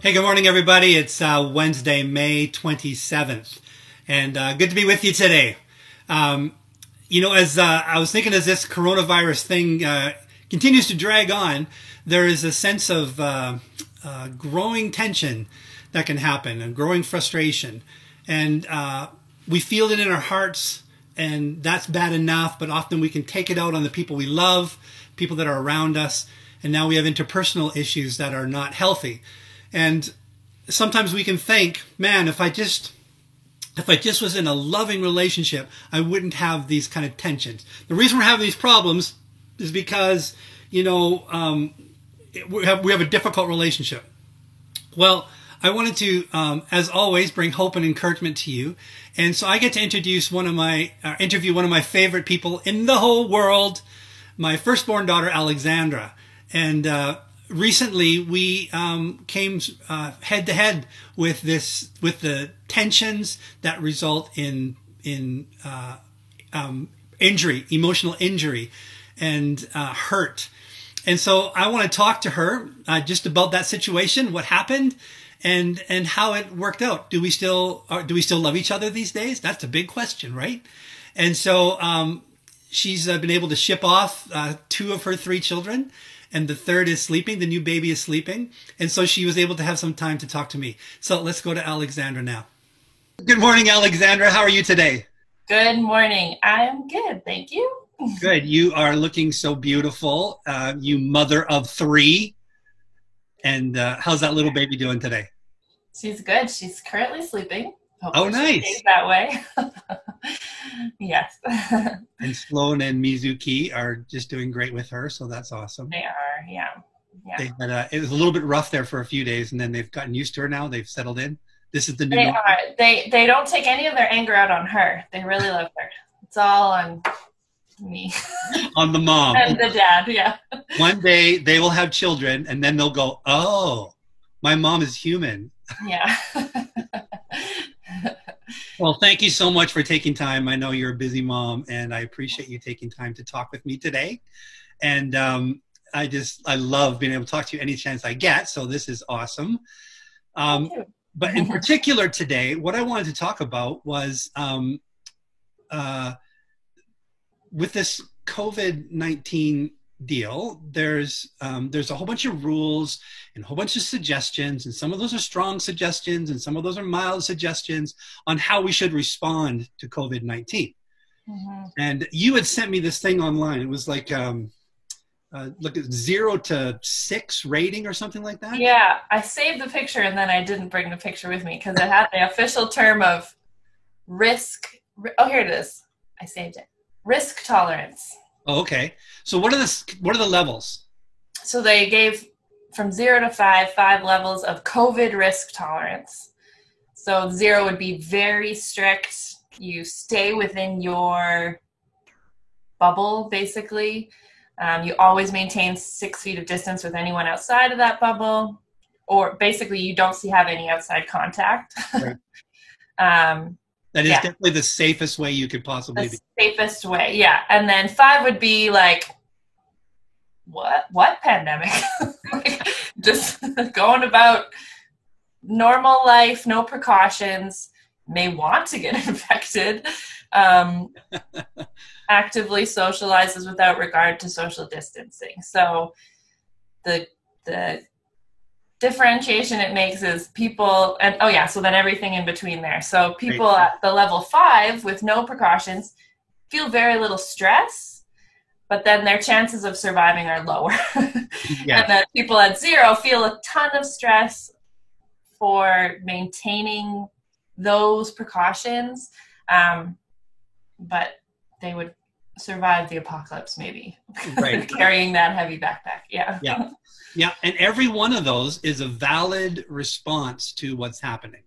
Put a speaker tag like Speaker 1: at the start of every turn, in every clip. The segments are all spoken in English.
Speaker 1: Hey, good morning, everybody. It's Wednesday, May 27th, and good to be with you today. As I was thinking, as this coronavirus thing continues to drag on, there is a sense of growing tension that can happen and growing frustration. And we feel it in our hearts, and that's bad enough, but often we can take it out on the people we love, people that are around us, and now we have interpersonal issues that are not healthy. And sometimes we can think, man, if I just was in a loving relationship, I wouldn't have these kind of tensions. The reason we're having these problems is because, we have a difficult relationship. Well, I wanted to, as always, bring hope and encouragement to you. And so I get to introduce interview one of my favorite people in the whole world, my firstborn daughter, Alexandra. And recently, we came head to head with the tensions that result in injury, emotional injury, and hurt. And so I want to talk to her just about that situation, what happened, and how it worked out. Do we still love each other these days? That's a big question, right? And so she's been able to ship off 2 of her 3 children. And the 3rd is sleeping. The new baby is sleeping. And so she was able to have some time to talk to me. So let's go to Alexandra now. Good morning, Alexandra. How are you today?
Speaker 2: Good morning. I'm good. Thank you.
Speaker 1: Good. You are looking so beautiful. You mother of 3. And how's that little baby doing today?
Speaker 2: She's good. She's currently sleeping.
Speaker 1: Hopefully
Speaker 2: nice. She stays that way. Yes.
Speaker 1: And Sloan and Mizuki are just doing great with her, so that's awesome.
Speaker 2: They are, yeah.
Speaker 1: It was a little bit rough there for a few days, and then they've gotten used to her now. They've settled in. This is the new.
Speaker 2: They don't take any of their anger out on her. They really love her. It's all on me.
Speaker 1: On the mom.
Speaker 2: And the dad, yeah.
Speaker 1: One day they will have children, and then they'll go, oh, my mom is human.
Speaker 2: Yeah.
Speaker 1: Well, thank you so much for taking time. I know you're a busy mom, and I appreciate you taking time to talk with me today. And I love being able to talk to you any chance I get, so this is awesome. But in particular today, what I wanted to talk about was with this COVID-19 deal, there's a whole bunch of rules and a whole bunch of suggestions, and some of those are strong suggestions and some of those are mild suggestions on how we should respond to COVID-19. Mm-hmm. And you had sent me this thing online. It was like look at 0 to 6 rating or something like that.
Speaker 2: Yeah, I saved the picture and then I didn't bring the picture with me because it had the official term of risk. Oh, here it is. I saved it. Risk tolerance.
Speaker 1: Oh, okay. So what are the levels?
Speaker 2: So they gave from 0 to 5 levels of COVID risk tolerance. So 0 would be very strict. You stay within your bubble, basically. You always maintain 6 feet of distance with anyone outside of that bubble, or basically you don't have any outside contact. Right.
Speaker 1: That is definitely the safest way you could possibly be.
Speaker 2: Safest way, yeah. And then 5 would be like, what pandemic? Like, just going about normal life, no precautions, may want to get infected, actively socializes without regard to social distancing. So the differentiation it makes is people, and so then everything in between there. So people at the level 5 with no precautions feel very little stress, but then their chances of surviving are lower. Yeah. And then people at 0 feel a ton of stress for maintaining those precautions, but they would survive the apocalypse maybe. Right. Carrying that heavy backpack. Yeah.
Speaker 1: Yeah. Yeah, and every one of those is a valid response to what's happening.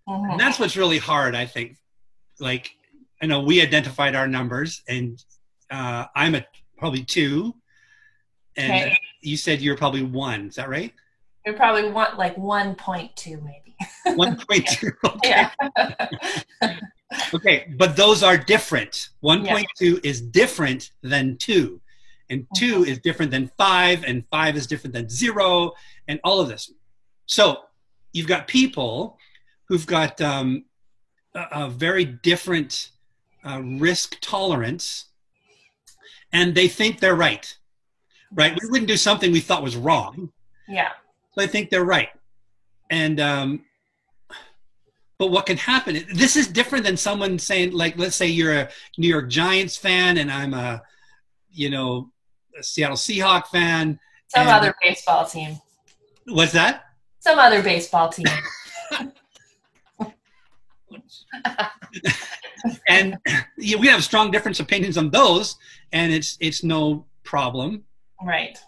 Speaker 1: Mm-hmm. And that's what's really hard, I think. Like, I know we identified our numbers, and I'm probably 2, and you said you're probably 1. Is that right?
Speaker 2: You're probably 1.2 maybe.
Speaker 1: 1.2, okay. Yeah. Okay, but those are different. 1.2 is different than 2. And 2 is different than 5, and 5 is different than 0, and all of this. So you've got people who've got a very different risk tolerance, and they think they're right. Right? We wouldn't do something we thought was wrong.
Speaker 2: Yeah.
Speaker 1: So I think they're right. And but what can happen? This is different than someone saying, like, let's say you're a New York Giants fan, and I'm a Seattle Seahawks fan.
Speaker 2: Some other baseball team.
Speaker 1: What's that?
Speaker 2: Some other baseball team.
Speaker 1: And we have strong different opinions on those, and it's no problem.
Speaker 2: Right.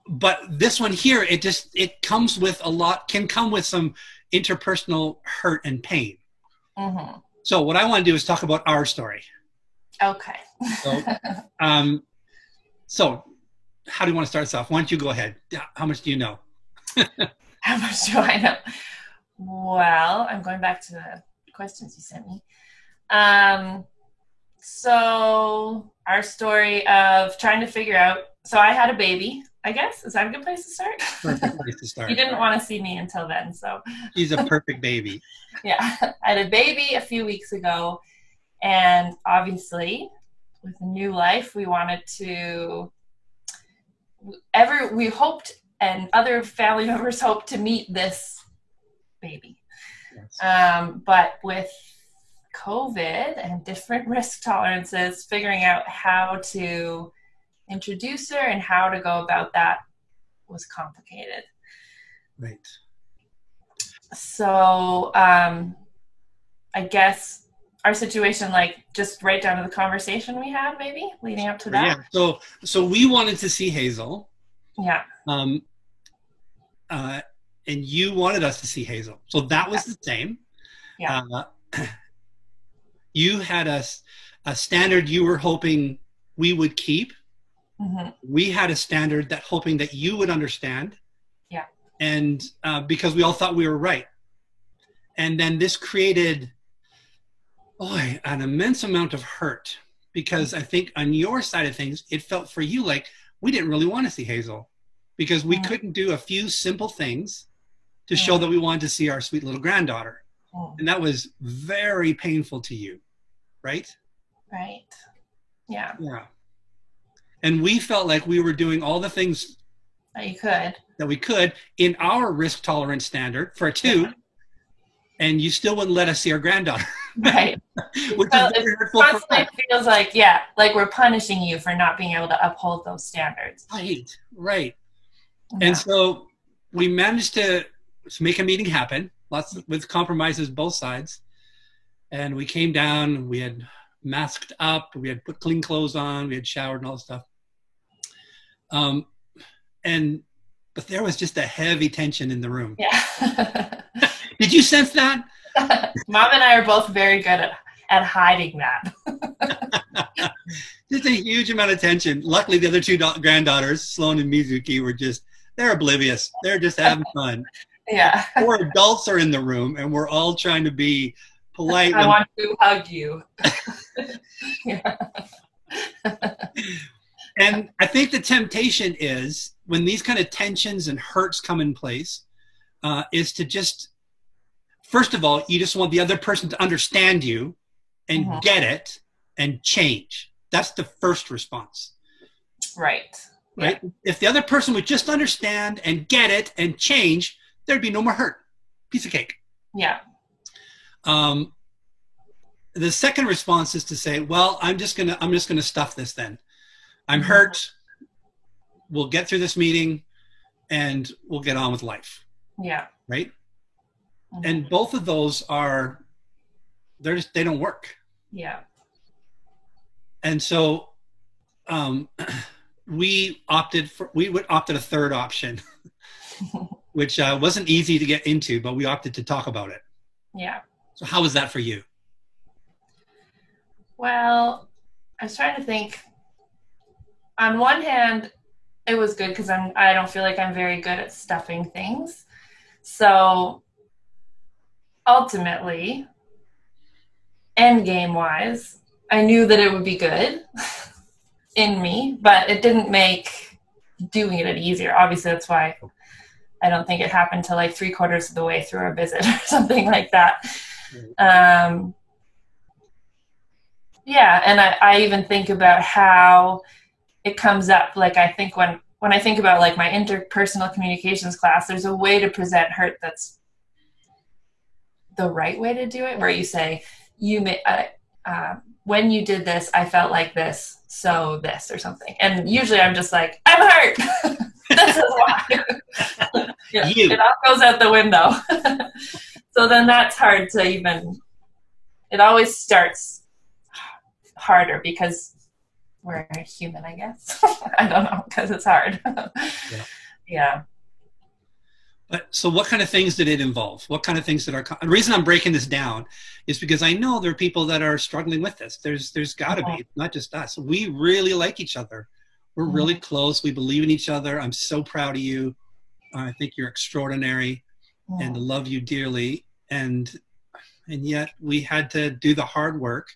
Speaker 1: But this one here, it comes with can come with some interpersonal hurt and pain.
Speaker 2: Mm-hmm.
Speaker 1: So what I want to do is talk about our story.
Speaker 2: Okay.
Speaker 1: So how do you want to start this off? Why don't you go ahead? How much do you know?
Speaker 2: How much do I know? Well, I'm going back to the questions you sent me. So our story of trying to figure out, so I had a baby, I guess. Is that a good place to start?
Speaker 1: Perfect place to start.
Speaker 2: You didn't want to see me until then, so.
Speaker 1: She's a perfect baby.
Speaker 2: Yeah. I had a baby a few weeks ago, and obviously with a new life, we wanted to, we hoped, and other family members hoped to meet this baby. Yes. But with COVID and different risk tolerances, figuring out how to introduce her and how to go about that was complicated.
Speaker 1: Right.
Speaker 2: So I guess our situation, like, just right down to the conversation we had, maybe leading up to that.
Speaker 1: Yeah. So we wanted to see Hazel.
Speaker 2: Yeah.
Speaker 1: And you wanted us to see Hazel. So that was the same.
Speaker 2: Yeah.
Speaker 1: You had a standard you were hoping we would keep.
Speaker 2: Mm-hmm.
Speaker 1: We had a standard hoping that you would understand.
Speaker 2: Yeah.
Speaker 1: And because we all thought we were right. And then this created an immense amount of hurt, because I think on your side of things, it felt for you like we didn't really want to see Hazel because we couldn't do a few simple things to show that we wanted to see our sweet little granddaughter. And that was very painful to you, right?
Speaker 2: Right. Yeah.
Speaker 1: Yeah. And we felt like we were doing all the things that we could in our risk tolerance standard for a 2, yeah. And you still wouldn't let us see our granddaughter.
Speaker 2: Right.
Speaker 1: Which
Speaker 2: well, it constantly feels like, like we're punishing you for not being able to uphold those standards.
Speaker 1: Right.
Speaker 2: Yeah.
Speaker 1: And so we managed to make a meeting happen, with compromises both sides. And we came down, we had masked up, we had put clean clothes on, we had showered and all this stuff. But there was just a heavy tension in the room.
Speaker 2: Yeah.
Speaker 1: Did you sense that?
Speaker 2: Mom and I are both very good at hiding that.
Speaker 1: Just a huge amount of tension. Luckily, the other 2 granddaughters, Sloan and Mizuki, they're oblivious. They're just having fun.
Speaker 2: Yeah.
Speaker 1: 4 adults are in the room, and we're all trying to be polite.
Speaker 2: I want to hug you. Yeah.
Speaker 1: And I think the temptation is, when these kind of tensions and hurts come in place, is to just, first of all, you just want the other person to understand you and get it and change. That's the first response.
Speaker 2: Right.
Speaker 1: Right? Yeah. If the other person would just understand and get it and change, there'd be no more hurt. Piece of cake.
Speaker 2: Yeah.
Speaker 1: The second response is to say, well, I'm just gonna stuff this then. I'm hurt. We'll get through this meeting and we'll get on with life.
Speaker 2: Yeah.
Speaker 1: Right? And both of those they don't work.
Speaker 2: Yeah.
Speaker 1: And so we opted a third option, which wasn't easy to get into, but we opted to talk about it.
Speaker 2: Yeah.
Speaker 1: So how was that for you?
Speaker 2: Well, I was trying to think. On one hand, it was good because I don't feel like I'm very good at stuffing things. So ultimately, end game wise, I knew that it would be good in me, but it didn't make doing it any easier. Obviously, that's why I don't think it happened till like 3/4 of the way through our visit or something like that. Yeah, and I even think about how it comes up. Like, I think when I think about like my interpersonal communications class, there's a way to present hurt that's the right way to do it, where you say, when you did this, I felt like this, so this, or something. And usually I'm just like, I'm hurt. This is why. Yeah, it all goes out the window. So then that's hard to even, it always starts harder because we're human, I guess. I don't know, because it's hard. Yeah.
Speaker 1: But so what kind of things did it involve? What kind of things that are, the reason I'm breaking this down is because I know there are people that are struggling with this. There's got to be, not just us. We really like each other. We're really close. We believe in each other. I'm so proud of you. I think you're extraordinary and I love you dearly. And yet we had to do the hard work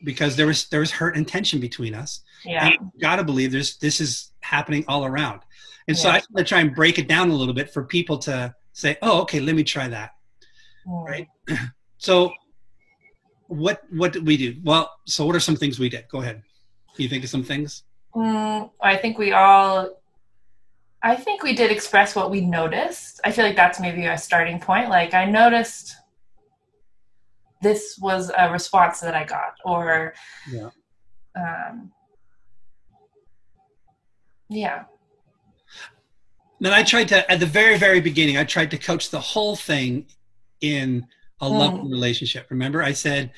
Speaker 1: because there was hurt and tension between us.
Speaker 2: Yeah.
Speaker 1: And you got to believe this is happening all around. And so I want to try and break it down a little bit for people to say, oh, okay, let me try that. Right. So what did we do? Well, so what are some things we did? Go ahead. Can you think of some things?
Speaker 2: I think we did express what we noticed. I feel like that's maybe a starting point. Like, I noticed this was a response that I got, or
Speaker 1: Then I tried to, at the very, very beginning, I tried to coach the whole thing in a loving relationship. Remember, I said,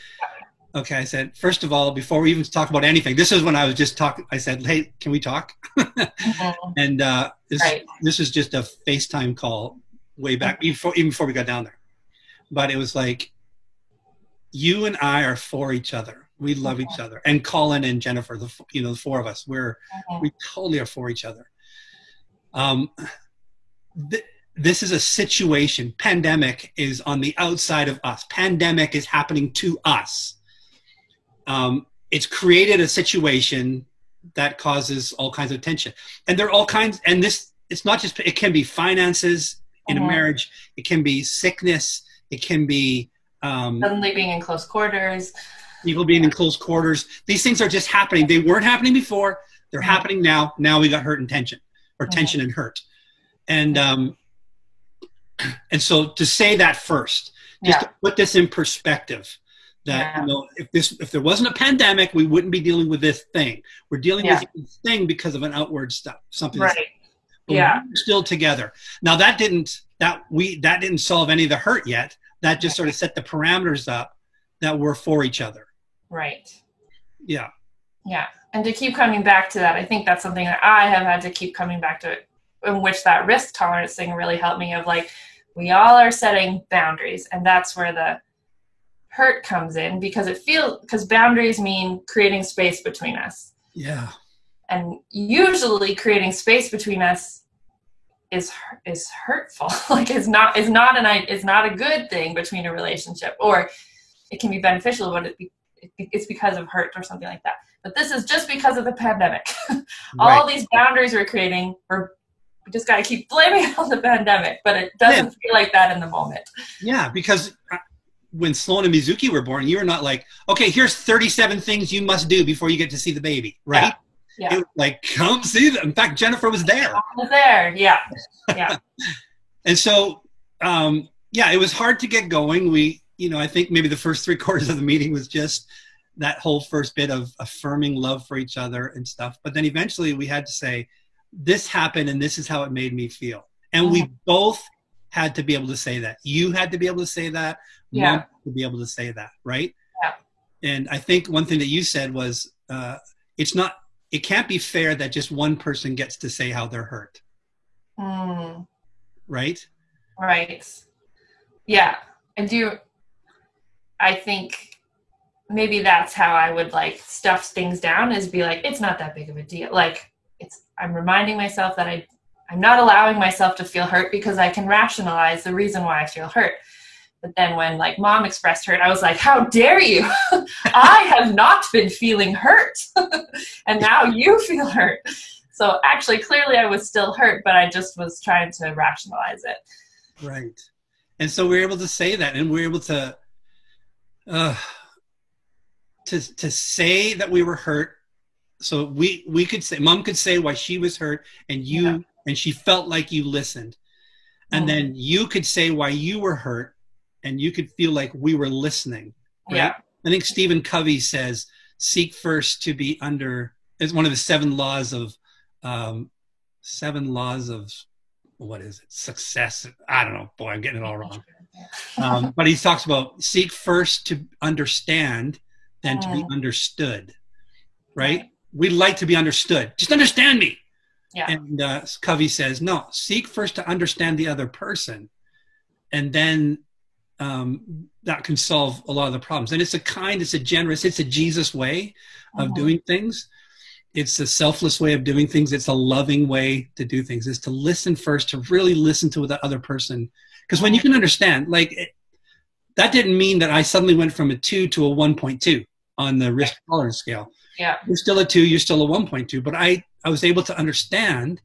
Speaker 1: first of all, before we even talk about anything, this is when I was just talking, I said, hey, can we talk? And this was just a FaceTime call way back, even before we got down there. But it was like, you and I are for each other. We love each other. And Colin and Jennifer, the four of us, we totally are for each other. This is a situation. Pandemic is on the outside of us. Pandemic is happening to us. It's created a situation that causes all kinds of tension. And there are all kinds, and it's not just, it can be finances in a marriage. It can be sickness. It can be
Speaker 2: suddenly being in close quarters.
Speaker 1: People being in close quarters. These things are just happening. They weren't happening before. They're happening now. Now we got hurt and tension, or tension and hurt. And so to say that first, just to put this in perspective, that if there wasn't a pandemic, we wouldn't be dealing with this thing. We're dealing with this thing because of an outward stuff, something.
Speaker 2: Right.
Speaker 1: We're still together. Now that didn't solve any of the hurt yet. That just sort of set the parameters up that we're for each other.
Speaker 2: Right.
Speaker 1: Yeah.
Speaker 2: Yeah. And to keep coming back to that, I think that's something that I have had to keep coming back to, in which that risk tolerance thing really helped me, of like, we all are setting boundaries, and that's where the hurt comes in, because boundaries mean creating space between us.
Speaker 1: Yeah.
Speaker 2: And usually creating space between us is hurtful. Like, it's not a good thing between a relationship, or it can be beneficial, but it's because of hurt or something like that. But this is just because of the pandemic. All these boundaries we're creating, we just got to keep blaming it on the pandemic, but it doesn't feel like that in the moment. Yeah, because
Speaker 1: when Sloan and Mizuki were born, you were not like, okay, here's 37 things you must do before you get to see the baby, right?
Speaker 2: Yeah.
Speaker 1: It was like, come see them. In fact, Jennifer was there.
Speaker 2: I was there, yeah.
Speaker 1: And so, it was hard to get going. I think maybe the first 3/4 of the meeting was just that whole first bit of affirming love for each other and stuff. But then eventually we had to say, this happened and this is how it made me feel. And we both had to be able to say that. You had to be able to say that. Mom had to be able to say that, right?
Speaker 2: Yeah.
Speaker 1: And I think one thing that you said was, it can't be fair that just one person gets to say how they're hurt. Right?
Speaker 2: Right. Yeah. I think maybe that's how I would like stuff things down, is be like, it's not that big of a deal. Like, I'm reminding myself that I'm not allowing myself to feel hurt because I can rationalize the reason why I feel hurt. But then when like Mom expressed hurt, I was like, how dare you? I have not been feeling hurt. And now you feel hurt. So actually, clearly I was still hurt, but I just was trying to rationalize it.
Speaker 1: Right. And so we're able to say that, and we're able to say that we were hurt. So we could say, Mom could say why she was hurt, and and she felt like you listened. And then you could say why you were hurt, and you could feel like we were listening. Right?
Speaker 2: Yeah.
Speaker 1: I think Stephen Covey says, seek first to be under, it's one of the seven laws of what is it? Success. I don't know. Boy, I'm getting it all wrong. But he talks about seek first to understand, then to be understood. Right? We'd like to be understood. Just understand me.
Speaker 2: Yeah.
Speaker 1: And Covey says, no, seek first to understand the other person. And then that can solve a lot of the problems. And it's a kind, it's a generous, it's a Jesus way of doing things. It's a selfless way of doing things. It's a loving way to do things, is to listen first, to really listen to the other person. Because when you can understand, that didn't mean that I suddenly went from a 2 to a 1.2 on the risk tolerance scale.
Speaker 2: Yeah.
Speaker 1: You're still a 2, you're still a 1.2, but I was able to understand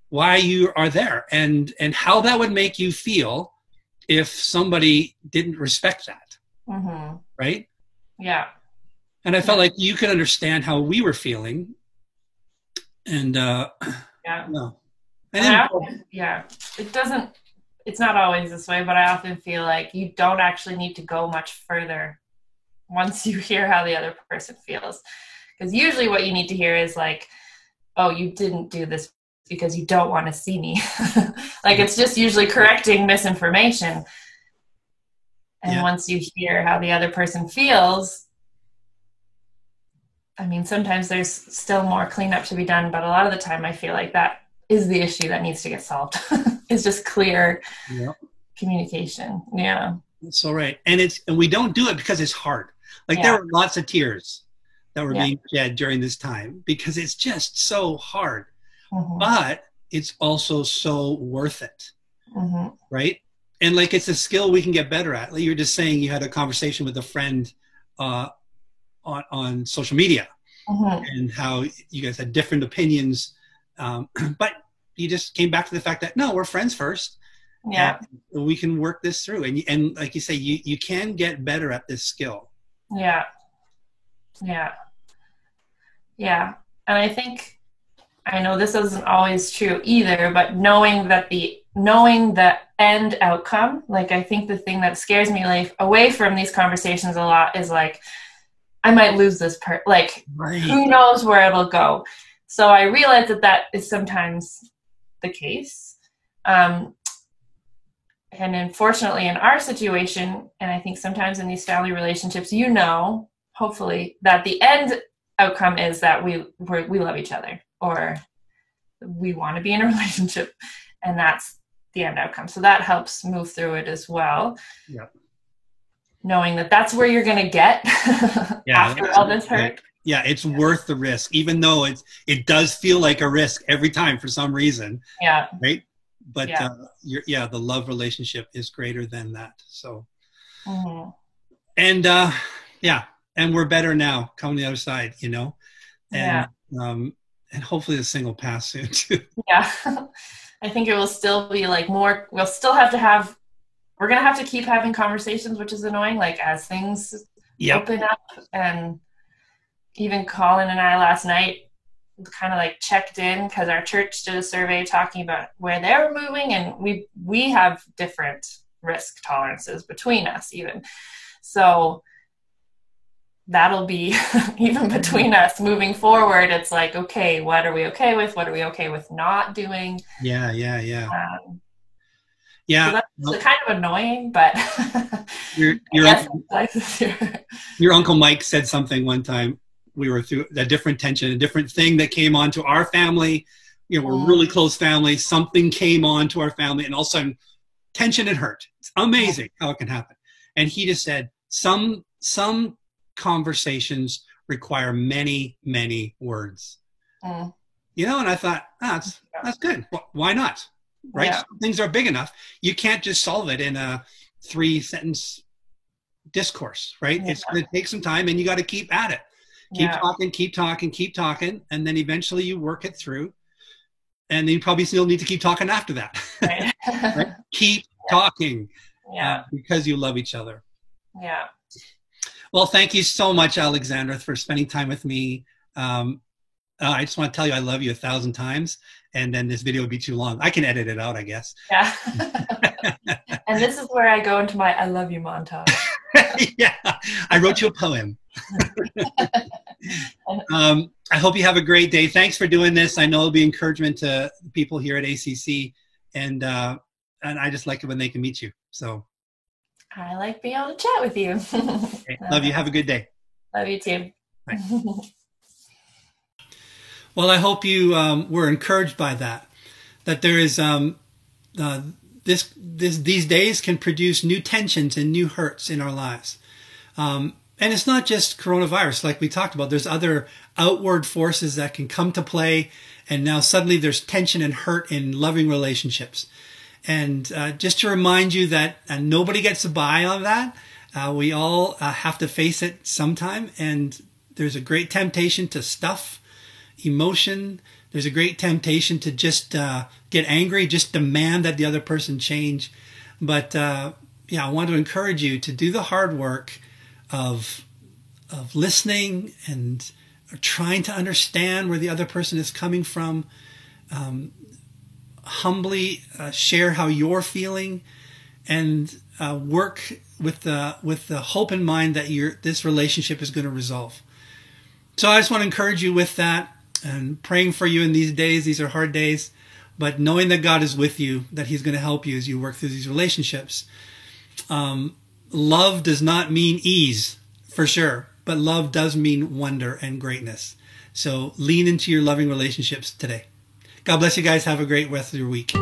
Speaker 1: why you are there and how that would make you feel if somebody didn't respect that. Right? Yeah. And I felt like you could understand how we were feeling. And no.
Speaker 2: It's not always this way, but I often feel like you don't actually need to go much further once you hear how the other person feels. Because usually what you need to hear is like, oh, you didn't do this because you don't want to see me. It's just usually correcting misinformation. And once you hear how the other person feels, I mean, sometimes there's still more cleanup to be done, but a lot of the time I feel like that is the issue that needs to get solved. It's just clear communication. Yeah.
Speaker 1: That's all right. And we don't do it because it's hard. There were lots of tears that were being shed during this time because it's just so hard. But it's also so worth it. Right? And it's a skill we can get better at. Like you were just saying, you had a conversation with a friend on social media and how you guys had different opinions. But you just came back to the fact that, no, we're friends first.
Speaker 2: Yeah.
Speaker 1: We can work this through. And like you say, you can get better at this skill.
Speaker 2: Yeah. Yeah. Yeah. And I know this isn't always true either, but knowing the end outcome, I think the thing that scares me away from these conversations a lot is I might lose this part. Who knows where it'll go? So I realize that is sometimes the case. And unfortunately in our situation, and I think sometimes in these family relationships, hopefully that the end outcome is that we love each other, or we want to be in a relationship, and that's the end outcome. So that helps move through it as well. Yeah. Knowing that that's where you're going to get after all this hurt.
Speaker 1: Yeah, it's worth the risk, even though it does feel like a risk every time for some reason.
Speaker 2: Yeah.
Speaker 1: Right. But the love relationship is greater than that. So, and and we're better now coming the other side, and and hopefully the single pass soon too.
Speaker 2: Yeah. I think it will still be more, we're going to have to keep having conversations, which is annoying, as things open up. And even Colin and I last night kind of checked in because our church did a survey talking about where they were moving, and we have different risk tolerances between us even. So that'll be even between us moving forward. It's okay, what are we okay with? What are we okay with not doing?
Speaker 1: Yeah.
Speaker 2: So that's kind of annoying, but
Speaker 1: your Uncle Mike said something one time. We were through a different tension, a different thing that came on to our family. We're a really close family. Something came on to our family, and all of a sudden, tension and hurt. It's amazing how it can happen. And he just said, some conversations require many, many words. And I thought, that's good. Why not? Right? Yeah. Some things are big enough. You can't just solve it in a 3-sentence discourse, right? Yeah. It's going to take some time, and you got to keep at it. Keep
Speaker 2: Yeah.
Speaker 1: talking, keep talking, keep talking, and then eventually you work it through. And then you probably still need to keep talking after that.
Speaker 2: Right.
Speaker 1: Right? Keep talking
Speaker 2: Yeah.
Speaker 1: because you love each other.
Speaker 2: Yeah.
Speaker 1: Well, thank you so much, Alexandra, for spending time with me. I just want to tell you I love you 1,000 times, and then this video would be too long. I can edit it out, I guess.
Speaker 2: Yeah. And this is where I go into my I love you montage.
Speaker 1: Yeah, I wrote you a poem. I hope you have a great day. Thanks for doing this. I know it'll be encouragement to people here at ACC, and I just like it when they can meet you. So
Speaker 2: I like being able to chat with you.
Speaker 1: okay. Love you. Have a good day.
Speaker 2: Love you too.
Speaker 1: Bye. Well, I hope you were encouraged by that. That there is these days can produce new tensions and new hurts in our lives. And it's not just coronavirus, like we talked about. There's other outward forces that can come to play, and now suddenly there's tension and hurt in loving relationships. And just to remind you that nobody gets by on that. We all have to face it sometime, and there's a great temptation to stuff emotion. There's a great temptation to just get angry, just demand that the other person change. But yeah, I want to encourage you to do the hard work of listening and trying to understand where the other person is coming from. Humbly share how you're feeling, and work with the hope in mind that this relationship is going to resolve. So I just want to encourage you with that, and praying for you in these days. These are hard days, but knowing that God is with you, that He's going to help you as you work through these relationships. Love does not mean ease, for sure, but love does mean wonder and greatness. So lean into your loving relationships today. God bless you guys. Have a great rest of your week.